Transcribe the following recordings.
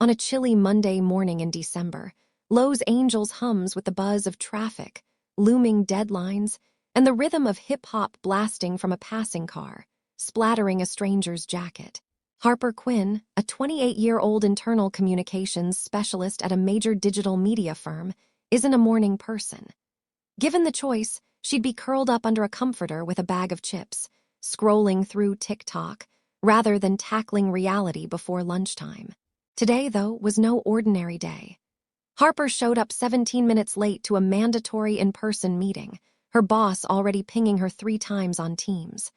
On a chilly Monday morning in December, Los Angeles hums with the buzz of traffic, looming deadlines, and the rhythm of hip-hop blasting from a passing car, splattering a stranger's jacket. Harper Quinn, a 28-year-old internal communications specialist at a major digital media firm, isn't a morning person. Given the choice, she'd be curled up under a comforter with a bag of chips, scrolling through TikTok, rather than tackling reality before lunchtime. Today, though, was no ordinary day. Harper showed up 17 minutes late to a mandatory in-person meeting, her boss already pinging her 3 times on Teams.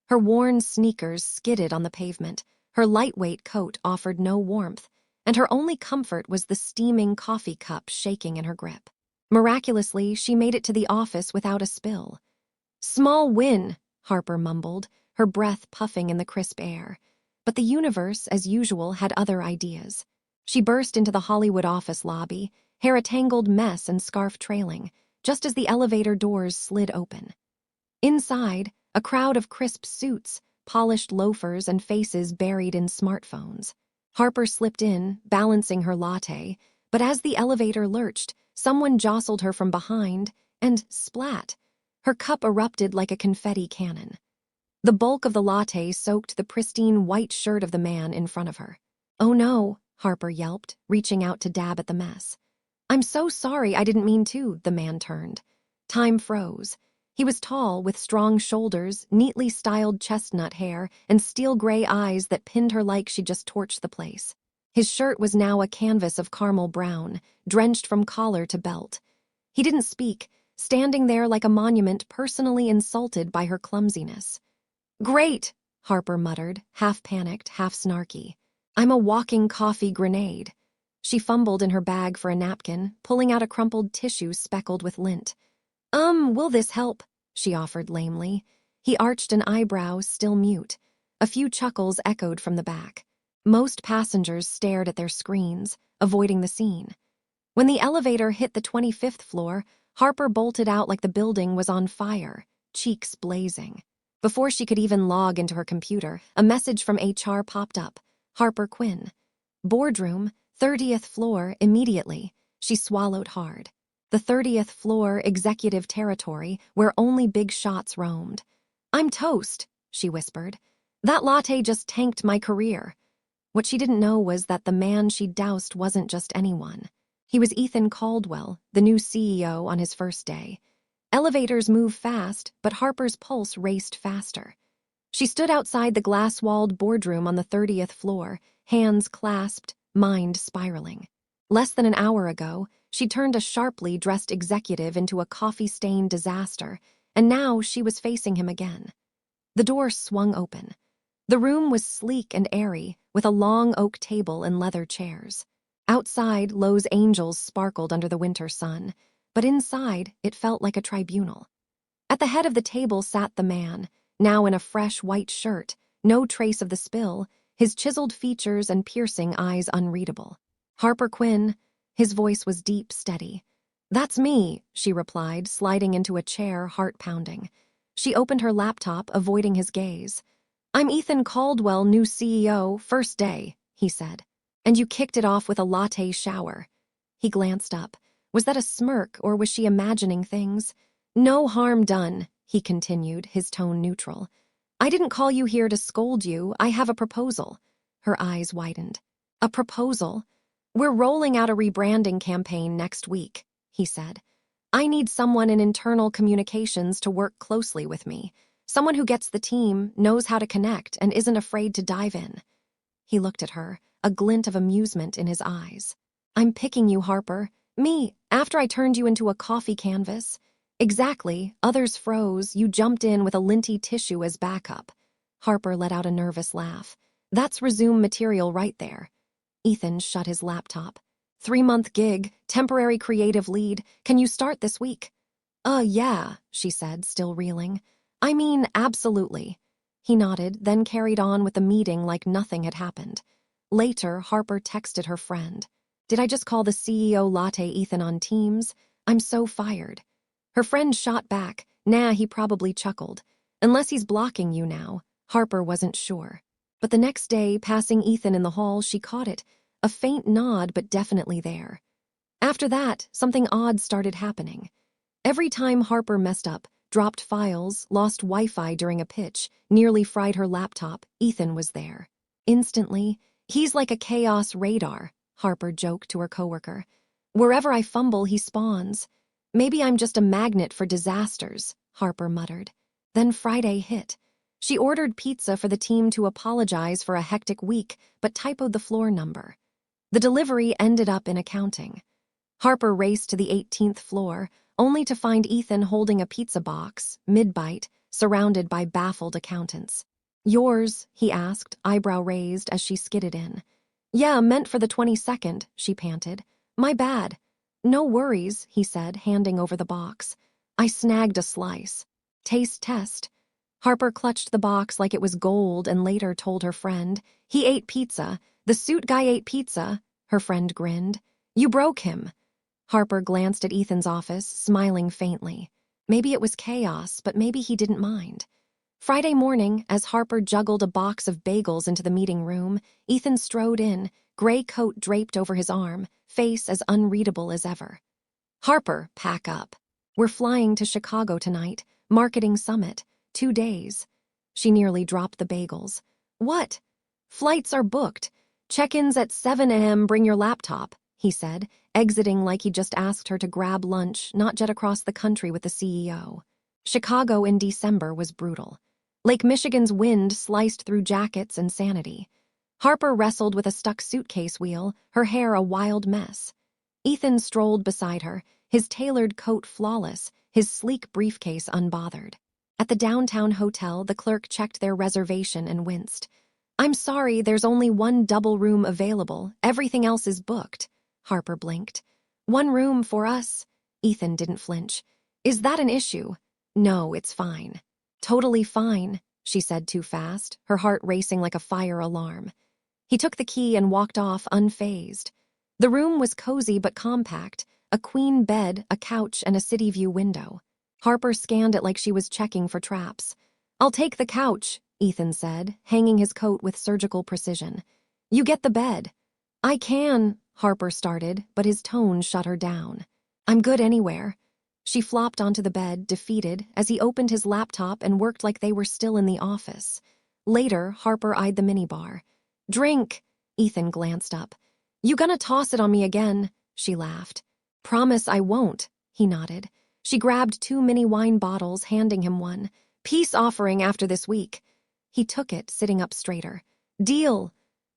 Her worn sneakers skidded on the pavement, her lightweight coat offered no warmth, and her only comfort was the steaming coffee cup shaking in her grip. Miraculously, she made it to the office without a spill. "Small win," Harper mumbled, her breath puffing in the crisp air. But the universe, as usual, had other ideas. She burst into the Hollywood office lobby, hair a tangled mess and scarf trailing, just as the elevator doors slid open. Inside, a crowd of crisp suits, polished loafers, and faces buried in smartphones. Harper slipped in, balancing her latte, but as the elevator lurched, someone jostled her from behind, and splat, her cup erupted like a confetti cannon. The bulk of the latte soaked the pristine white shirt of the man in front of her. "Oh no," Harper yelped, reaching out to dab at the mess. "I'm so sorry, I didn't mean to," the man turned. Time froze. He was tall, with strong shoulders, neatly styled chestnut hair, and steel-gray eyes that pinned her like she'd just torched the place. His shirt was now a canvas of caramel brown, drenched from collar to belt. He didn't speak, standing there like a monument personally insulted by her clumsiness. "Great," Harper muttered, half panicked, half snarky. "I'm a walking coffee grenade." She fumbled in her bag for a napkin, pulling out a crumpled tissue speckled with lint. Will this help?" she offered lamely. He arched an eyebrow, still mute. A few chuckles echoed from the back. Most passengers stared at their screens, avoiding the scene. When the elevator hit the 25th floor, Harper bolted out like the building was on fire, cheeks blazing. Before she could even log into her computer, a message from HR popped up. "Harper Quinn. Boardroom, 30th floor, immediately." She swallowed hard. The 30th floor, executive territory, where only big shots roamed. "I'm toast," she whispered. "That latte just tanked my career." What she didn't know was that the man she'd doused wasn't just anyone. He was Ethan Caldwell, the new CEO on his first day. Elevators move fast, but Harper's pulse raced faster. She stood outside the glass-walled boardroom on the 30th floor, hands clasped, mind spiraling. Less than an hour ago, she turned a sharply dressed executive into a coffee-stained disaster, and now she was facing him again. The door swung open. The room was sleek and airy, with a long oak table and leather chairs. Outside, Los Angeles sparkled under the winter sun, but inside, it felt like a tribunal. At the head of the table sat the man, now in a fresh white shirt, no trace of the spill, his chiseled features and piercing eyes unreadable. "Harper Quinn." His voice was deep, steady. "That's me," she replied, sliding into a chair, heart pounding. She opened her laptop, avoiding his gaze. "I'm Ethan Caldwell, new CEO, first day," he said. "And you kicked it off with a latte shower." He glanced up. Was that a smirk, or was she imagining things? "No harm done," he continued, his tone neutral. "I didn't call you here to scold you. I have a proposal." Her eyes widened. "A proposal?" "We're rolling out a rebranding campaign next week," he said. "I need someone in internal communications to work closely with me. Someone who gets the team, knows how to connect, and isn't afraid to dive in." He looked at her, a glint of amusement in his eyes. "I'm picking you, Harper. Me, after I turned you into a coffee canvas." "Exactly. Others froze. You jumped in with a linty tissue as backup." Harper let out a nervous laugh. "That's resume material right there." Ethan shut his laptop. 3-month gig, temporary creative lead. Can you start this week?" Yeah," she said, still reeling. "I mean, absolutely." He nodded, then carried on with the meeting like nothing had happened. Later, Harper texted her friend. "Did I just call the CEO latte Ethan on Teams? I'm so fired." Her friend shot back. "Nah, he probably chuckled. Unless he's blocking you now." Harper wasn't sure. But the next day, passing Ethan in the hall, she caught it. a faint nod but definitely there. After that, something odd started happening. Every time Harper messed up, dropped files, lost Wi-Fi during a pitch, nearly fried her laptop, Ethan was there. Instantly, "He's like a chaos radar," Harper joked to her coworker. "Wherever I fumble, he spawns." "Maybe I'm just a magnet for disasters," Harper muttered. Then Friday hit. She ordered pizza for the team to apologize for a hectic week, but typoed the floor number. The delivery ended up in accounting. Harper raced to the 18th floor, only to find Ethan holding a pizza box, mid-bite, surrounded by baffled accountants. "Yours?" he asked, eyebrow raised as she skidded in. "Yeah, meant for the 22nd, she panted. "My bad." "No worries," he said, handing over the box. "I snagged a slice." "Taste test." Harper clutched the box like it was gold and later told her friend, "He ate pizza. The suit guy ate pizza." Her friend grinned. "You broke him." Harper glanced at Ethan's office, smiling faintly. Maybe it was chaos, but maybe he didn't mind. Friday morning, as Harper juggled a box of bagels into the meeting room, Ethan strode in, gray coat draped over his arm, face as unreadable as ever. "Harper, pack up. We're flying to Chicago tonight, marketing summit, 2 days." She nearly dropped the bagels. "What?" "Flights are booked. Check-ins at 7 a.m. Bring your laptop," he said, exiting like he just asked her to grab lunch, not jet across the country with the CEO. Chicago in December was brutal. Lake Michigan's wind sliced through jackets and sanity. Harper wrestled with a stuck suitcase wheel, her hair a wild mess. Ethan strolled beside her, his tailored coat flawless, his sleek briefcase unbothered. At the downtown hotel, the clerk checked their reservation and winced. "I'm sorry, there's only one double room available. Everything else is booked." Harper blinked. "One room for us?" Ethan didn't flinch. "Is that an issue?" "No, it's fine." "Totally fine," she said too fast, her heart racing like a fire alarm. He took the key and walked off unfazed. The room was cozy but compact, a queen bed, a couch, and a city view window. Harper scanned it like she was checking for traps. "I'll take the couch," Ethan said, hanging his coat with surgical precision. "You get the bed." "I can," Harper started, but his tone shut her down. "I'm good anywhere." She flopped onto the bed, defeated, as he opened his laptop and worked like they were still in the office. Later, Harper eyed the minibar. "Drink." Ethan glanced up. "You gonna toss it on me again?" She laughed. "Promise I won't," he nodded. She grabbed 2 mini wine bottles, handing him one. "Peace offering after this week." He took it, sitting up straighter. "Deal."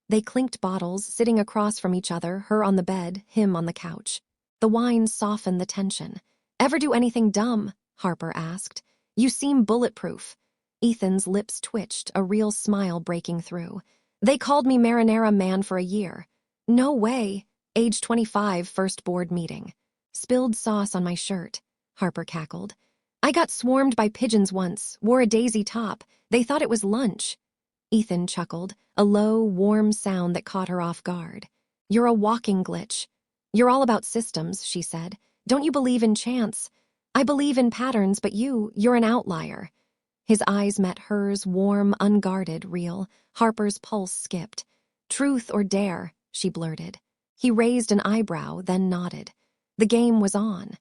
They clinked bottles, sitting across from each other, her on the bed, him on the couch. The wine softened the tension. "Ever do anything dumb?" Harper asked. "You seem bulletproof." Ethan's lips twitched, a real smile breaking through. "They called me Marinara Man for a year." "No way." "Age 25, first board meeting." "Spilled sauce on my shirt," Harper cackled. "I got swarmed by pigeons once, wore a daisy top. They thought it was lunch." Ethan chuckled, a low, warm sound that caught her off guard. "You're a walking glitch." "You're all about systems," she said. "Don't you believe in chance?" "I believe in patterns, but you're an outlier." His eyes met hers, warm, unguarded, real. Harper's pulse skipped. "Truth or dare," she blurted. He raised an eyebrow, then nodded. The game was on.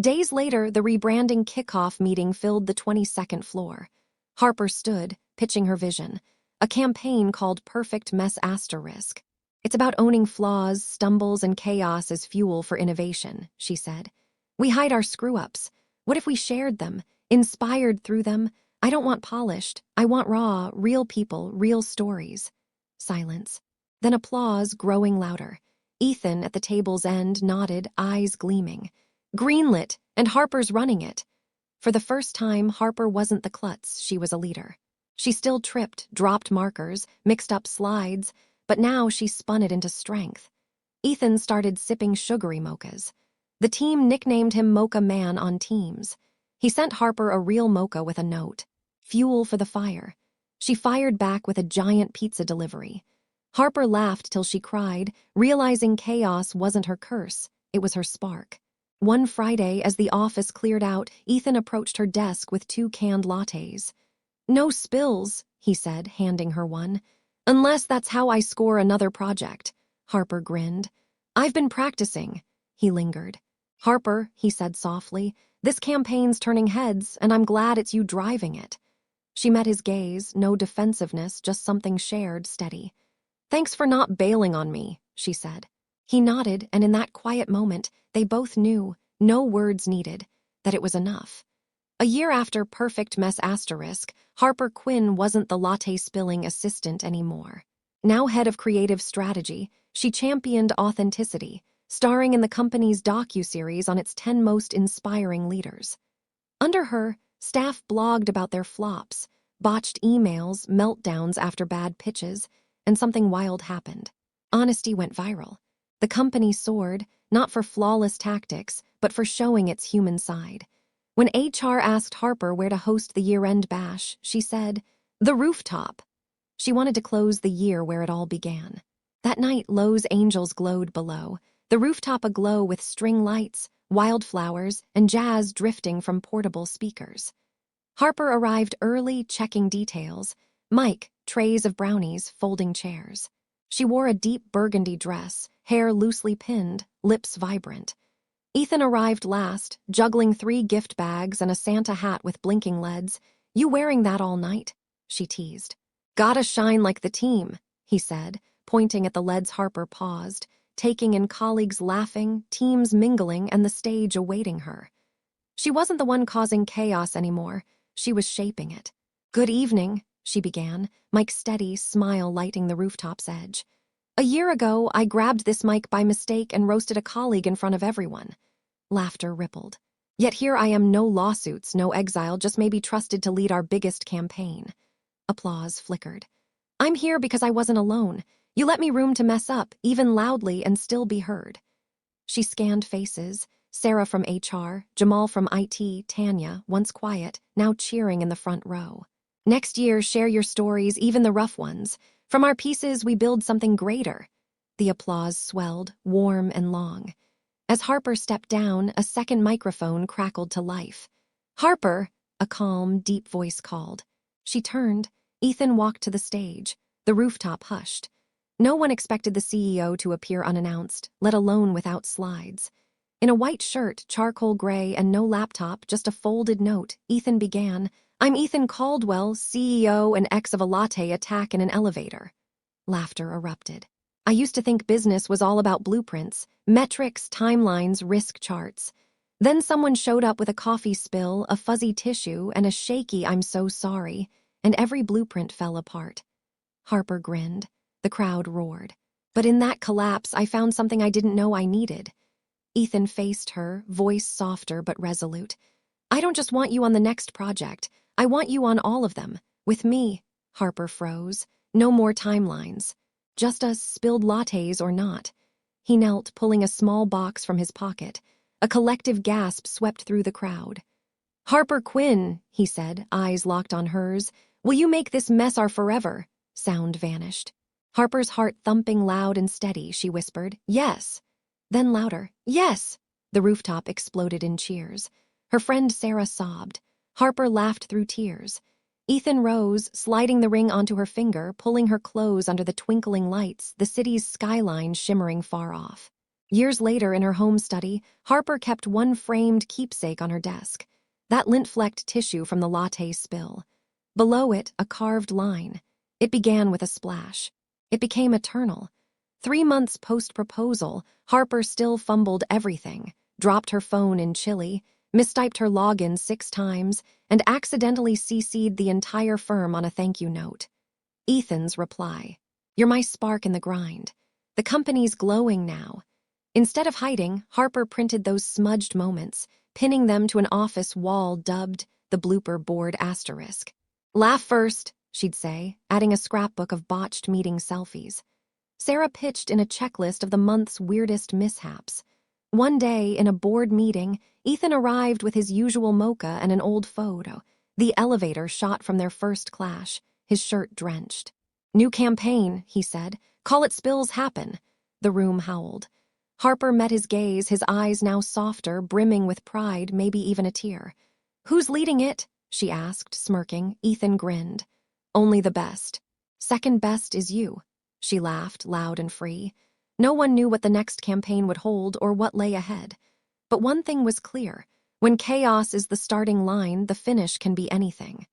Days later, the rebranding kickoff meeting filled the 22nd floor. Harper stood, pitching her vision. A campaign called Perfect Mess Asterisk. "It's about owning flaws, stumbles, and chaos as fuel for innovation," she said. "We hide our screw-ups. What if we shared them, inspired through them? I don't want polished. I want raw, real people, real stories." Silence. Then applause, growing louder. Ethan, at the table's end, nodded, eyes gleaming. "Greenlit, and Harper's running it." For the first time, Harper wasn't the klutz, she was a leader. She still tripped, dropped markers, mixed up slides, but now she spun it into strength. Ethan started sipping sugary mochas. The team nicknamed him Mocha Man on Teams. He sent Harper a real mocha with a note. Fuel for the fire. She fired back with a giant pizza delivery. Harper laughed till she cried, realizing chaos wasn't her curse, it was her spark. One Friday, as the office cleared out, Ethan approached her desk with 2 canned lattes. "No spills," he said, handing her one. "Unless that's how I score another project." Harper grinned. I've been practicing. He lingered. Harper, he said softly, this campaign's turning heads, and I'm glad it's you driving it. She met his gaze, no defensiveness, just something shared, steady. Thanks for not bailing on me, she said. He nodded, and in that quiet moment, they both knew, no words needed, that it was enough. A year after Perfect Mess Asterisk, Harper Quinn wasn't the latte-spilling assistant anymore. Now head of creative strategy, she championed authenticity, starring in the company's docuseries on its 10 most inspiring leaders. Under her, staff blogged about their flops, botched emails, meltdowns after bad pitches, and something wild happened. Honesty went viral. The company soared, not for flawless tactics, but for showing its human side. When HR asked Harper where to host the year-end bash, she said, "The Rooftop." She wanted to close the year where it all began. That night, Lowe's angels glowed below, the rooftop aglow with string lights, wildflowers, and jazz drifting from portable speakers. Harper arrived early, checking details. Mike, trays of brownies, folding chairs. She wore a deep burgundy dress, hair loosely pinned, lips vibrant. Ethan arrived last, juggling 3 gift bags and a Santa hat with blinking LEDs. You wearing that all night? She teased. Gotta shine like the team, he said, pointing at the LEDs. Harper paused, taking in colleagues laughing, teams mingling, and the stage awaiting her. She wasn't the one causing chaos anymore. She was shaping it. Good evening, she began, Mike's steady smile lighting the rooftop's edge. A year ago, I grabbed this mic by mistake and roasted a colleague in front of everyone. Laughter rippled. Yet here I am, no lawsuits, no exile, just maybe trusted to lead our biggest campaign. Applause flickered. I'm here because I wasn't alone. You let me room to mess up, even loudly, and still be heard. She scanned faces. Sarah from HR, Jamal from IT, Tanya, once quiet, now cheering in the front row. Next year, share your stories, even the rough ones. From our pieces, we build something greater. The applause swelled, warm and long. As Harper stepped down, a second microphone crackled to life. Harper, a calm, deep voice called. She turned. Ethan walked to the stage. The rooftop hushed. No one expected the CEO to appear unannounced, let alone without slides. In a white shirt, charcoal gray, and no laptop, just a folded note, Ethan began, I'm Ethan Caldwell, CEO and ex of a latte attack in an elevator. Laughter erupted. I used to think business was all about blueprints, metrics, timelines, risk charts. Then someone showed up with a coffee spill, a fuzzy tissue, and a shaky I'm so sorry, and every blueprint fell apart. Harper grinned. The crowd roared. But in that collapse, I found something I didn't know I needed. Ethan faced her, voice softer but resolute. I don't just want you on the next project. I want you on all of them. With me. Harper froze. No more timelines. Just us, spilled lattes or not. He knelt, pulling a small box from his pocket. A collective gasp swept through the crowd. Harper Quinn, he said, eyes locked on hers. Will you make this mess our forever? Sound vanished. Harper's heart thumping loud and steady, she whispered, yes. Then louder, yes. The rooftop exploded in cheers. Her friend Sarah sobbed. Harper laughed through tears. Ethan rose, sliding the ring onto her finger, pulling her close under the twinkling lights, the city's skyline shimmering far off. Years later, in her home study, Harper kept one framed keepsake on her desk. That lint-flecked tissue from the latte spill. Below it, a carved line. It began with a splash. It became eternal. 3 months post-proposal, Harper still fumbled everything, dropped her phone in Chile, mistyped her login 6 times, and accidentally CC'd the entire firm on a thank you note. Ethan's reply. You're my spark in the grind. The company's glowing now. Instead of hiding, Harper printed those smudged moments, pinning them to an office wall dubbed the blooper board asterisk. Laugh first, she'd say, adding a scrapbook of botched meeting selfies. Sarah pitched in a checklist of the month's weirdest mishaps. One day, in a board meeting, Ethan arrived with his usual mocha and an old photo. The elevator shot from their first clash, his shirt drenched. New campaign, he said. Call it Spills Happen. The room howled. Harper met his gaze, his eyes now softer, brimming with pride, maybe even a tear. Who's leading it? She asked, smirking. Ethan grinned. Only the best. Second best is you. She laughed, loud and free. No one knew what the next campaign would hold or what lay ahead. But one thing was clear. When chaos is the starting line, the finish can be anything.